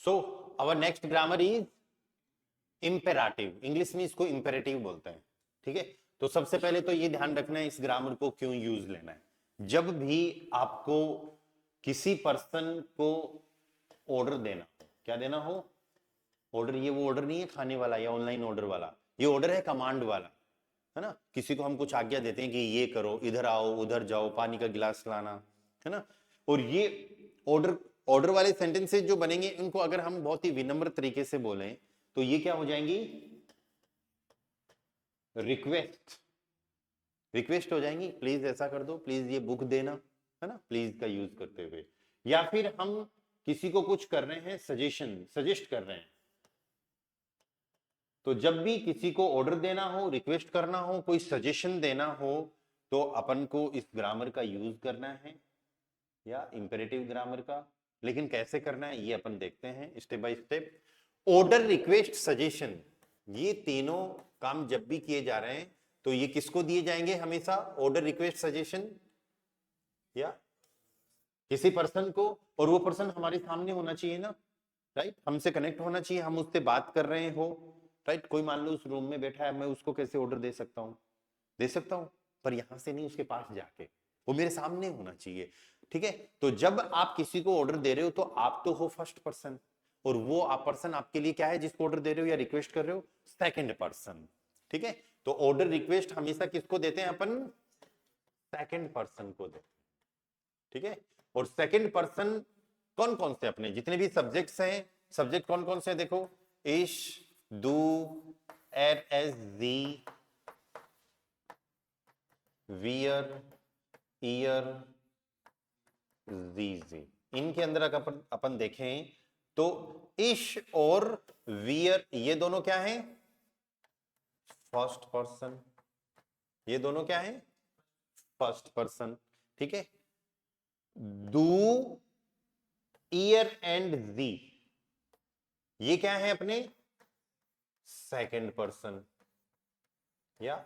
So our next grammar is imperative, English में इसको imperative बोलते हैं। ठीक है, तो सबसे पहले तो ये ध्यान रखना है इस ग्रामर को क्यों यूज लेना है। जब भी आपको किसी पर्सन को ऑर्डर देना हो, क्या देना हो, ऑर्डर, ये वो ऑर्डर नहीं है खाने वाला या ऑनलाइन ऑर्डर वाला, ये ऑर्डर है कमांड वाला, है ना। किसी को हम कुछ आज्ञा देते हैं कि ये करो, इधर आओ, उधर जाओ, पानी का गिलास लाना, है ना। और ये ऑर्डर ऑर्डर वाले सेंटेंसेस जो बनेंगे, इनको अगर हम बहुत ही विनम्र तरीके से बोलें तो ये क्या हो जाएंगी, रिक्वेस्ट, रिक्वेस्ट हो जाएंगी, प्लीज ऐसा कर दो, प्लीज ये बुक देना, है ना, प्लीज का यूज करते हुए। या फिर हम किसी को कुछ कर रहे हैं, सजेशन, सजेस्ट कर रहे हैं, तो जब भी किसी को ऑर्डर देना हो, रिक्वेस्ट करना हो, कोई सजेशन देना हो, तो अपन को इस ग्रामर का यूज करना है, या इंपेरेटिव ग्रामर का। लेकिन कैसे करना है ये अपन देखते हैं step by step. Order, request, suggestion, ये तीनों काम जब भी किए जा रहे हैं तो ये किसको दिए जाएंगे हमेशा, ऑर्डर, रिक्वेस्ट, सजेशन, या किसी पर्सन को, और वो पर्सन हमारे सामने होना चाहिए ना, राइट, हमसे कनेक्ट होना चाहिए, हम उससे बात कर रहे हो, राइट। कोई मान लो उस रूम में बैठा है, मैं उसको कैसे ऑर्डर दे सकता हूं, दे सकता हूं, पर यहां से नहीं, उसके पास जाके, वो मेरे सामने होना चाहिए। ठीक है, तो जब आप किसी को ऑर्डर दे रहे हो तो आप तो हो फर्स्ट पर्सन, और वो आप पर्सन आपके लिए क्या है जिसको ऑर्डर दे रहे हो या रिक्वेस्ट कर रहे हो, सेकंड पर्सन। ठीक है, तो ऑर्डर, रिक्वेस्ट हमेशा किसको देते हैं अपन, सेकंड पर्सन को देते हैं। ठीक है, और सेकंड पर्सन कौन कौन से, अपने जितने भी सब्जेक्ट्स हैं, सब्जेक्ट कौन कौन से, देखो, इश, डू, एर, एस, जी, वियर, ईयर, जी, इनके अंदर अगर अपन देखें तो इश और वियर, ये दोनों क्या हैं, फर्स्ट पर्सन, ये दोनों क्या हैं, फर्स्ट पर्सन। ठीक है, डू, ईयर एंड जी, ये क्या है अपने, सेकंड पर्सन। या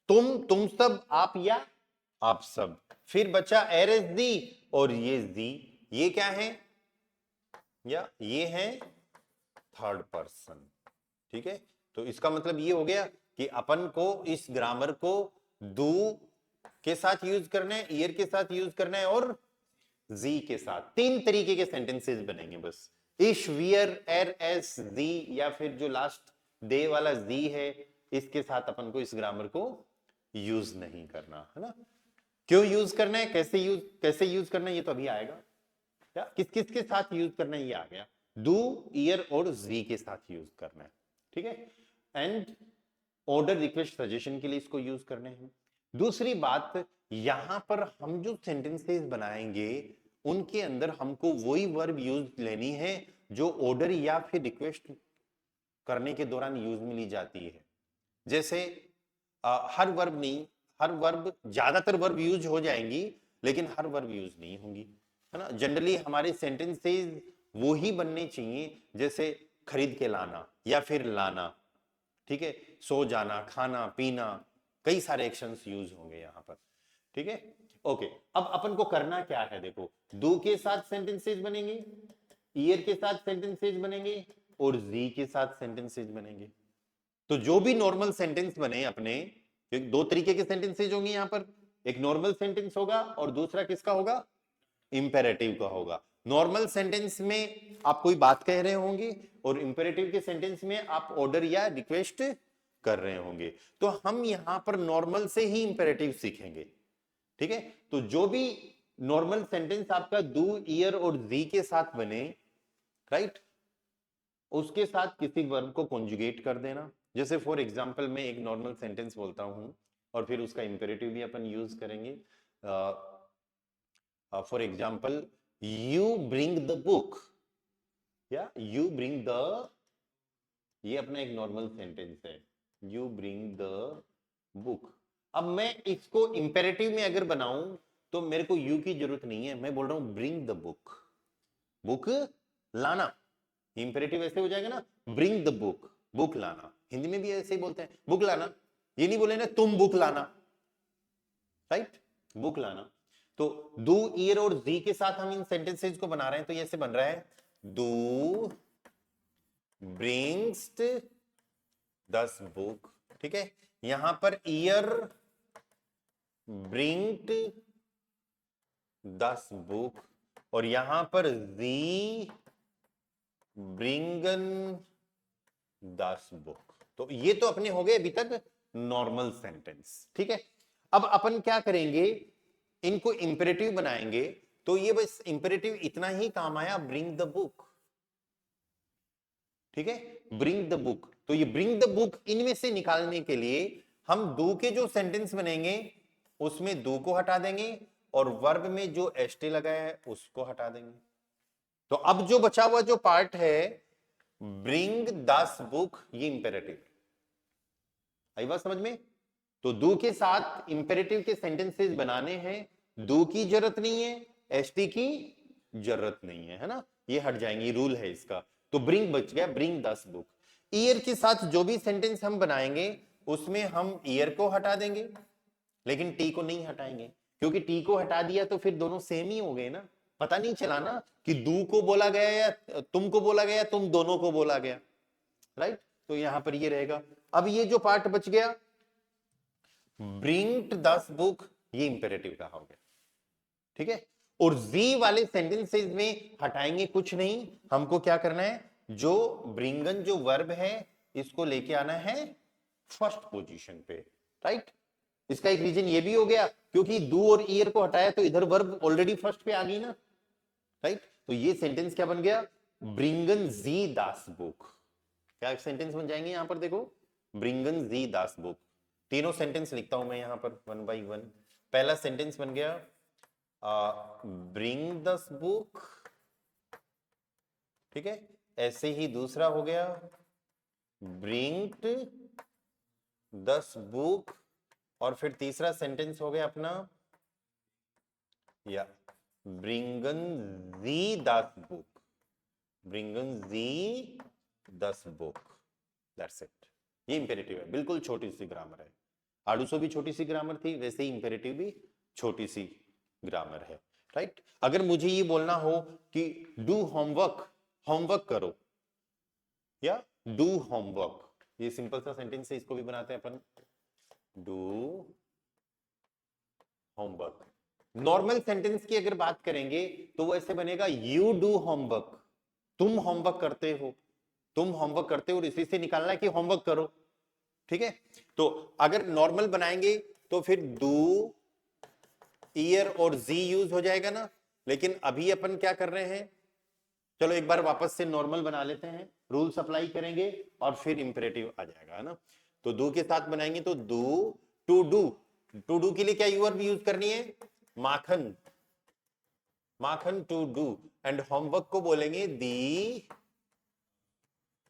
तुम सब, आप या आप सब। फिर बचा एरएस दी, और ये जी, ये क्या है, या ये है थर्ड पर्सन। ठीक है, तो इसका मतलब ये हो गया कि अपन को इस ग्रामर को डू के साथ यूज करना है, ईयर के साथ यूज करना है, और जी के साथ। तीन तरीके के सेंटेंसेस बनेंगे बस, इश, वियर, एर, एस, जी, या फिर जो लास्ट डे वाला जी है, इसके साथ अपन को इस ग्रामर को यूज नहीं करना, है ना। क्यों यूज करना है, कैसे यूज करना है, ये तो अभी आएगा। क्या किस किस के साथ यूज करना है, ये आ गया, डू, ईयर और जी के साथ यूज करना है। ठीक है, एंड ऑर्डर, रिक्वेस्ट, सजेशन के लिए इसको यूज करने हैं। दूसरी बात, यहां पर हम जो सेंटेंसेस बनाएंगे उनके अंदर हमको वही वर्ब यूज लेनी है जो ऑर्डर या फिर रिक्वेस्ट करने के दौरान यूज में ली जाती है। जैसे हर वर्ब नहीं, हर वर्ब, ज्यादातर वर्ब यूज हो जाएंगी लेकिन हर वर्ब यूज नहीं होंगी, है ना। जनरली हमारे सेंटेंसेस वो ही बनने चाहिए, जैसे खरीद के लाना या फिर लाना। ठीक है, सो जाना, खाना, पीना, कई सारे एक्शंस यूज होंगे यहां पर। ठीक है, ओके, अब अपन को करना क्या है, देखो, डू के साथ सेंटेंसेस बनेंगे, ईयर के साथ सेंटेंसेस बनेंगे, और जी के साथ सेंटेंसेस बनेंगे। तो जो भी नॉर्मल सेंटेंस बने अपने, दो तरीके के सेंटेंसेज होंगे यहां पर, एक नॉर्मल सेंटेंस होगा और दूसरा किसका होगा, इंपेरेटिव का होगा। नॉर्मल सेंटेंस में आप कोई बात कह रहे होंगे और इंपेरेटिव के सेंटेंस में आप ऑर्डर या रिक्वेस्ट कर रहे होंगे। तो हम यहां पर नॉर्मल से ही इंपेरेटिव सीखेंगे। ठीक है, तो जो भी नॉर्मल सेंटेंस आपका डू, ईयर और जी के साथ बने, राइट, उसके साथ किसी वर्ब को कॉन्जुगेट कर देना। जैसे फॉर एग्जांपल मैं एक नॉर्मल सेंटेंस बोलता हूं और फिर उसका इंपेरेटिव भी अपन यूज करेंगे। For example, you bring the book, या यू ब्रिंग द, ये अपना एक नॉर्मल सेंटेंस है, यू ब्रिंग द बुक। अब मैं इसको इंपेरेटिव में अगर बनाऊं तो मेरे को यू की जरूरत नहीं है, मैं बोल रहा हूं ब्रिंग द बुक, बुक लाना। इंपेरेटिव ऐसे हो जाएगा ना, ब्रिंग द बुक, बुक लाना। हिंदी में भी ऐसे ही बोलते हैं, बुक लाना, ये नहीं बोले ना तुम बुक लाना, राइट, बुक लाना। तो डू, ईयर और जी के साथ हम इन सेंटेंसेस को बना रहे हैं, तो ये ऐसे बन रहा है, डू ब्रिंग्स 10 बुक, ठीक है। यहां पर ईयर ब्रिंग्ड 10 बुक, और यहां पर जी ब्रिंगन 10 बुक। तो ये तो अपने हो गए अभी तक नॉर्मल सेंटेंस, ठीक है। अब अपन क्या करेंगे, इनको इंपेरेटिव बनाएंगे। तो ये बस इंपेरेटिव इतना ही काम आया, ब्रिंग द बुक, ठीक है, ब्रिंग द बुक। तो ये ब्रिंग द बुक इनमें से निकालने के लिए हम डू के जो सेंटेंस बनेंगे उसमें डू को हटा देंगे, और वर्ब में जो एसटी लगाया है उसको हटा देंगे। तो अब जो बचा हुआ जो पार्ट है ब्रिंग दस बुक, ये इंपेरेटिव। आई बात समझ में? तो डू के साथ इंपेरेटिव के सेंटेंसेस बनाने हैं, डू की जरूरत नहीं है, एसटी की जरूरत नहीं है ना, ये हट जाएंगे, रूल है इसका। तो ब्रिंग बच गया, ब्रिंग 10 बुक। ईयर के साथ जो भी सेंटेंस हम बनाएंगे उसमें हम ईयर को हटा देंगे, लेकिन टी को नहीं हटाएंगे, क्योंकि टी को हटा दिया तो फिर दोनों सेम ही हो गए ना, पता नहीं चला ना कि दू को बोला गया या तुमको बोला गया, तुम दोनों को बोला गया, राइट। तो यहां पर ये रहेगा। अब ये जो पार्ट बच गया ब्रिंग 10 बुक, ये इंपेरेटिव का हो गया, ठीक है। और जी वाले सेंटेंसेस में हटाएंगे कुछ नहीं, हमको क्या करना है, जो ब्रिंगन जो वर्ब है इसको लेके आना है फर्स्ट पोजीशन पे, राइट। इसका एक रीजन ये भी हो गया क्योंकि डू और ईयर को हटाया तो इधर वर्ब ऑलरेडी फर्स्ट पे आ गई ना, राइट। तो ये सेंटेंस क्या बन गया, ब्रिंगन जी दास बुक। क्या सेंटेंस बन जाएंगे यहां पर देखो, ब्रिंगन जी दास बुक। तीनों सेंटेंस लिखता हूं मैं यहां पर वन बाय वन। पहला सेंटेंस बन गया ब्रिंग दस बुक, ठीक है। ऐसे ही दूसरा हो गया ब्रिंग 10 बुक, और फिर तीसरा सेंटेंस हो गया अपना या ब्रिंगन जी 10 बुक, ब्रिंगन जी 10 बुक, दैट्स इट। ये इंपेरेटिव है, बिल्कुल छोटी सी ग्रामर है। आडूसो भी छोटी सी ग्रामर थी, वैसे ही इंपेरेटिव भी छोटी सी ग्रामर है, राइट। अगर मुझे ये बोलना हो कि डू होमवर्क, होमवर्क करो, या डू होमवर्क, ये सिंपल सा सेंटेंस है, इसको भी बनाते हैं अपन, डू होमवर्क। नॉर्मल सेंटेंस की अगर बात करेंगे तो वो ऐसे बनेगा यू डू होमवर्क, तुम होमवर्क करते हो, तुम होमवर्क करते हो, और इसी से निकालना है कि होमवर्क करो, ठीक है। तो अगर नॉर्मल बनाएंगे तो फिर डू ईयर और जी यूज हो जाएगा ना, लेकिन अभी अपन क्या कर रहे हैं, चलो एक बार वापस से नॉर्मल बना लेते हैं, रूल्स अप्लाई करेंगे और फिर इंपेरेटिव आ जाएगा, है ना। तो डू के साथ बनाएंगे तो do, to do, to do के लिए क्या यूर भी यूज करनी है, Makhan, Makhan to do. And homework को बोलेंगे the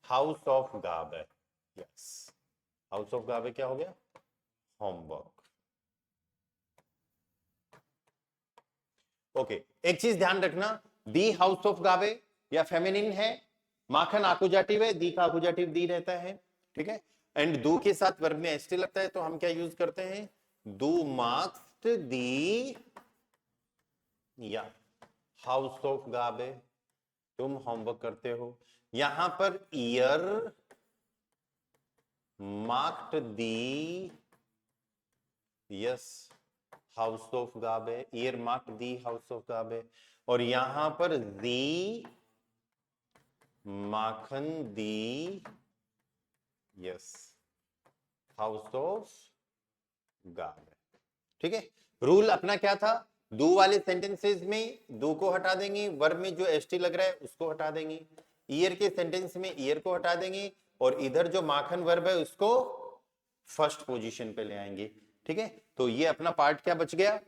house of Gabe, yes, house of Gabe क्या हो गया, होमवर्क। ओके, एक चीज ध्यान रखना, दी हाउस ऑफ गाबे या फेमिनिन है, माखन आकुजाटिव है, दी का आकुजाटिव दी रहता है, ठीक है। एंड दू के साथ वर्ब में एसटी लगता है तो हम क्या यूज करते हैं, डू मार्क्स दी या हाउस ऑफ गाबे, तुम होमवर्क करते हो। यहां पर ear marked the, yes, house of Gabe, ear marked the house of Gabe. और यहां पर the Makhan the, yes, house of Gabe, ठीक है। रूल अपना क्या था, दो वाले सेंटेंसेस में दो को हटा देंगे, वर्ब में जो एसटी लग रहा है उसको हटा देंगे, ईयर के सेंटेंस में ईयर को हटा देंगे, और इधर जो माखन वर्ब है उसको फर्स्ट पोजीशन पे ले आएंगे, ठीक है। तो ये अपना पार्ट क्या बच गया,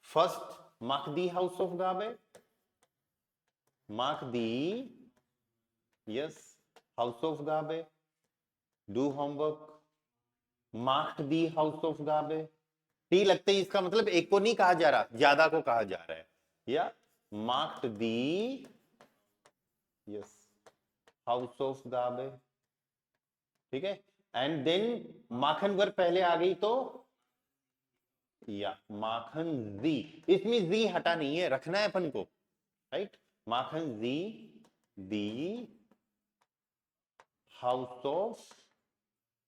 first Mark the house of Gabe, Mark the, yes, house of Gabe, do homework, Mark the house of Gabe. T लगते ही इसका मतलब एक को नहीं कहा जा रहा, ज्यादा को कहा जा रहा है, या marked the, yes, house of Gabe, ठीक है। एंड देन माखन वर्ब पहले आ गई तो या माखन जी, इसमें जी हटा नहीं है, रखना है अपन को, right. Makhan ji the house of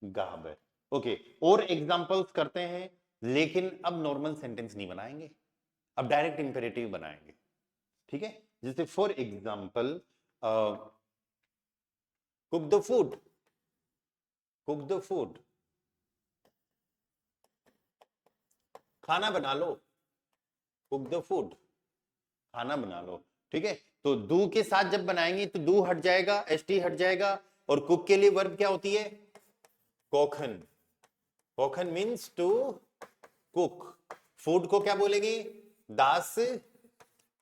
Gabar. Okay, और एग्जांपल्स करते हैं, लेकिन अब नॉर्मल सेंटेंस नहीं बनाएंगे, अब डायरेक्ट इंपेरेटिव बनाएंगे। ठीक है, जैसे for example cook the food, cook the food, खाना बना लो, कुक द फूड, खाना बना लो। ठीक है, तो डू के साथ जब बनाएंगे तो डू हट जाएगा, एसटी हट जाएगा, और कुक के लिए वर्ब क्या होती है? कोखन। कोखन मीन्स टू कुक। फूड को क्या बोलेंगे? दास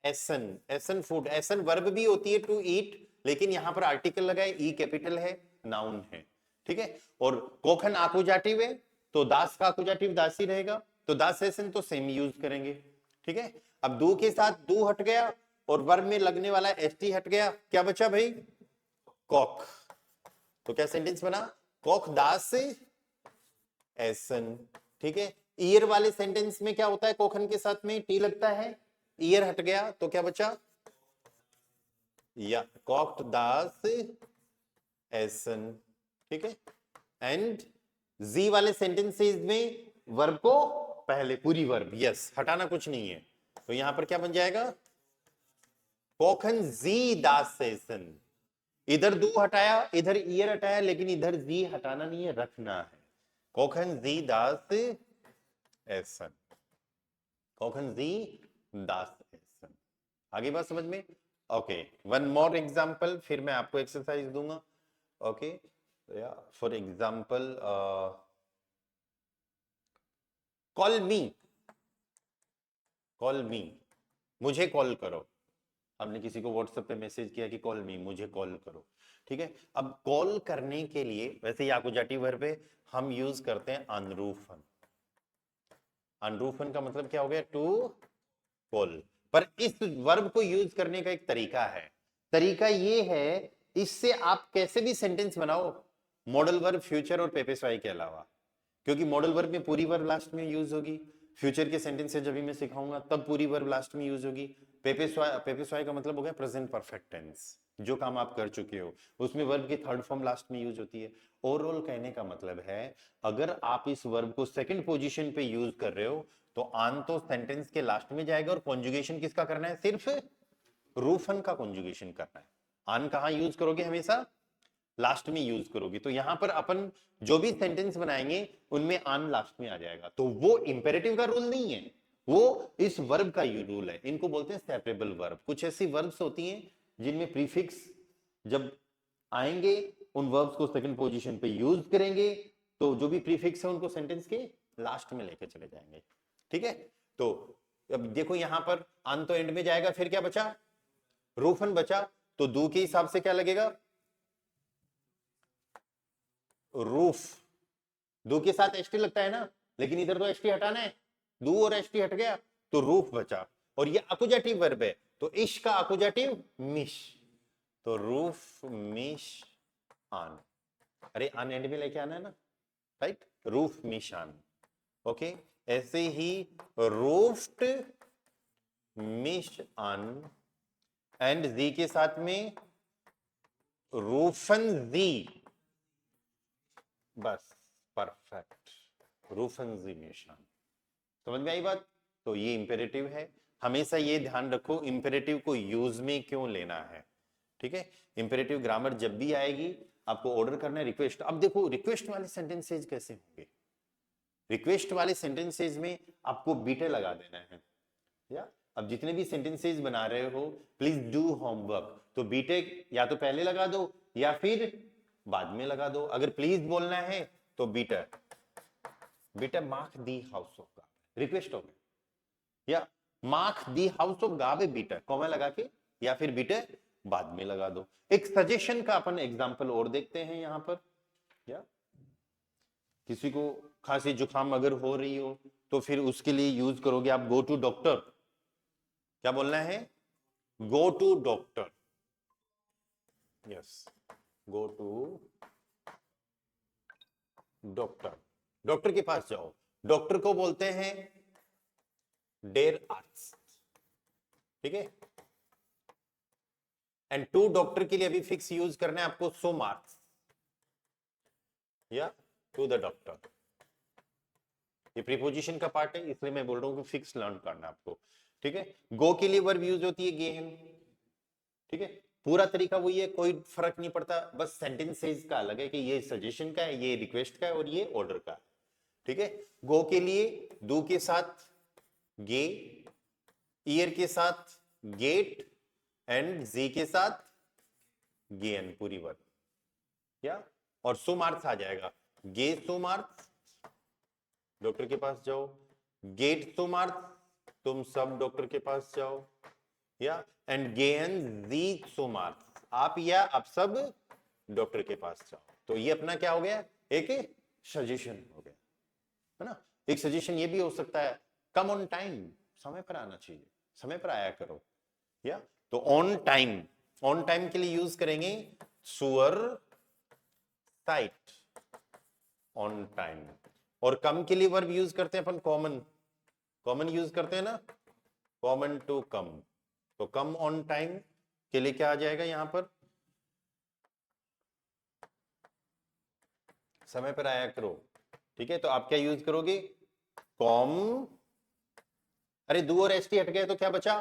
एसन, एसन फूड। एसन वर्ब भी होती है टू ईट, लेकिन यहां पर आर्टिकल लगा है, ई कैपिटल है, नाउन है। ठीक है, और कोखन आकुजाटिव है, तो दास का आकुजाटिव दासी रहेगा, तो दास एसन तो सेम यूज करेंगे। ठीक है, अब दू के साथ दू हट गया और वर्ब में लगने वाला एसटी हट गया, क्या बचा भाई? कॉक। तो क्या सेंटेंस बना? कॉक दास एसन। ठीक है, ईयर वाले सेंटेंस में क्या होता है? कोखन के साथ में टी लगता है, ईयर हट गया तो क्या बचा? या कॉक्ड दास एसन। ठीक है, एंड जी वाले सेंटेंसेस में वर्ब को पहले पूरी वर्ब, यस, हटाना कुछ नहीं है, तो यहां पर क्या बन जाएगा? कोखन जी दास एसन। इधर दू हटाया, इधर ईयर हटाया, लेकिन इधर जी हटाना नहीं है, रखना है। कोखन जी दास एसन, कोखन जी दास एसन। आगे बात समझ में? ओके, वन मोर एग्जांपल, फिर मैं आपको एक्सरसाइज दूंगा। Okay, for example call me, call मी, मुझे कॉल करो। आपने किसी को व्हाट्सएप पे मैसेज किया कि कॉल मी, मुझे कॉल करो। ठीक है, अब कॉल करने के लिए वैसे ही आकुजाटिव वर्ब पे हम यूज करते हैं अनरूफन। अनरूफन का मतलब क्या हो गया? To call. पर इस वर्ब को यूज करने का एक तरीका है। तरीका ये है, इससे आप कैसे भी सेंटेंस बनाओ, मॉडल वर्ब, फ्यूचर और पेपेस्वाई के अलावा, क्योंकि मॉडल वर्ब में पूरी वर्ब लास्ट में यूज होगी, फ्यूचर के सेंटेंस से जब भी मैं सिखाऊंगा तब पूरी वर्ब लास्ट में यूज होगी। पेपेस्वाई का मतलब हो गया प्रेजेंट परफेक्ट टेंस, जो काम आप कर चुके हो, उसमें वर्ब की थर्ड फॉर्म लास्ट में यूज होती है। ओवरऑल कहने का मतलब है, अगर आप इस वर्ब को सेकंड पोजीशन पे यूज कर रहे हो तो आन तो सेंटेंस के लास्ट में जाएगा, और कॉन्जुगेशन किसका करना है? सिर्फ रूफन का कॉन्जुगेशन करना है। आन कहां यूज करोगे? हमेशा लास्ट में यूज करोगे। तो यहां पर अपन जो भी सेंटेंस बनाएंगे उनमें आन लास्ट में आ जाएगा, तो वो इंपेरेटिव का रूल नहीं है, वो इस वर्ब का ये रूल है। इनको बोलते हैं सेपरेबल वर्ब। कुछ ऐसी वर्ब्स होती हैं जिनमें प्रीफिक्स जब आएंगे, उन वर्ब्स को सेकंड पोजीशन पे यूज करेंगे, तो जो भी प्रीफिक्स है उनको सेंटेंस के लास्ट में लेके चले जाएंगे। ठीक है, तो अब देखो यहां पर आन तो एंड में जाएगा, फिर क्या बचा? रूफन बचा, तो दू के हिसाब से क्या लगेगा? रूफ। दो के साथ एसटी लगता है ना, लेकिन इधर तो एसटी हटाना है, दू और एसटी हट गया तो रूफ बचा, और ये अकुजाटिव वर्ब है, तो इश का अकुजाटिव मिश, तो रूफ मिश आन। अरे आन एंड में लेके आना है ना, राइट? रूफ मिश आन। ओके, ऐसे ही रूफ्ड मिश आन, एंड जी के साथ में रूफन जी, बस परफेक्ट, रूफन जी मिश आन। समझ में आई बात? तो ये इंपेरेटिव है, हमेशा ये ध्यान रखो इंपेरेटिव को यूज में क्यों लेना है। ठीक है, इंपेरेटिव ग्रामर जब भी आएगी आपको ऑर्डर करना है रिक्वेस्ट। अब देखो रिक्वेस्ट वाले सेंटेंसेज कैसे होंगे? रिक्वेस्ट वाले सेंटेंसेज में आपको बीटे लगा देना है, या अब जितने भी सेंटेंसेज बना रहे हो, प्लीज डू होमवर्क, तो बीटे या तो पहले लगा दो या फिर बाद में लगा दो। अगर प्लीज बोलना है तो Peter, Peter Mark the house of Gabe, request हो गया, या Mark the house of Gabe Peter, comma लगा के, या फिर बीटर बाद में लगा दो। एक सजेशन का अपन एग्जांपल और देखते हैं यहां पर, या किसी को खांसी जुकाम अगर हो रही हो तो फिर उसके लिए यूज करोगे आप गो टू डॉक्टर। क्या बोलना है? Go to doctor, yes, go to doctor, doctor के पास जाओ। डॉक्टर को बोलते हैं डेर आर्ट्स। ठीक है, एंड टू डॉक्टर के लिए अभी फिक्स यूज करना है आपको, सो मार्क्स। या टू द डॉक्टर। ये प्रीपोजिशन का पार्ट है, इसलिए मैं बोल रहा हूँ कि फिक्स लर्न करना आपको, ठीक है। गो के लिए वर्ब यूज होती है गेन, ठीक है। पूरा तरीका वही है, कोई फर्क नहीं पड़ता, बस सेंटेंसेस का अलग है कि ये सजेशन का है, ये रिक्वेस्ट का है और ये ऑर्डर का है, ठीक है। गो के लिए डू के साथ गे, ईयर के साथ गेट एंड जी के साथ गेन, पूरी वर्ब या। और सुमार्थ आ जाएगा, गे सुमार्थ डॉक्टर के पास जाओ, गेट सुमार्थ तुम सब डॉक्टर के पास जाओ या, एंड गेन जी सुमार्थ आप या आप सब डॉक्टर के पास जाओ। तो ये अपना क्या हो गया, एक सजेशन हो गया, है ना। एक सजेशन ये भी हो सकता है, कम ऑन टाइम, समय पर आना चाहिए, समय पर आया करो या। तो ऑन टाइम, ऑन टाइम के लिए यूज करेंगे सुअर साइट, ऑन टाइम। और कम के लिए वर्ब यूज करते हैं अपन कॉमन, कॉमन यूज करते हैं ना, कॉमन टू कम। तो कम ऑन टाइम के लिए क्या आ जाएगा यहां पर, समय पर आया करो, ठीक है। तो आप क्या यूज करोगे, कॉम, अरे दू और एस टी हट गए तो क्या बचा,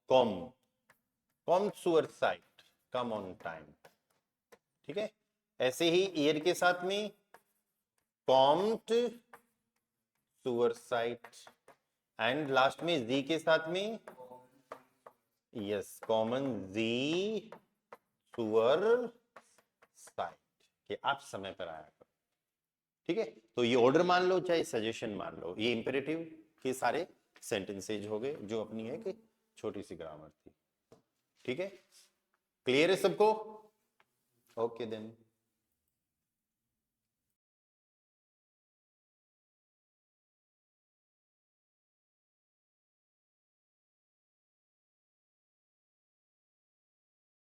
कॉम, कॉम सुअर साइट, कम ऑन टाइम, ठीक है। ऐसे ही ईयर के साथ में कॉम्ड सुअर साइट, एंड लास्ट में जी के साथ में यस कॉमन जी सुअर साइट, कि आप समय पर आया करो, ठीक है। तो ये ऑर्डर मान लो चाहे सजेशन मान लो, ये इंपेरेटिव के सारे सेंटेंसेज हो गए, जो अपनी है कि छोटी सी ग्रामर थी, ठीक है। क्लियर है सबको, ओके देन।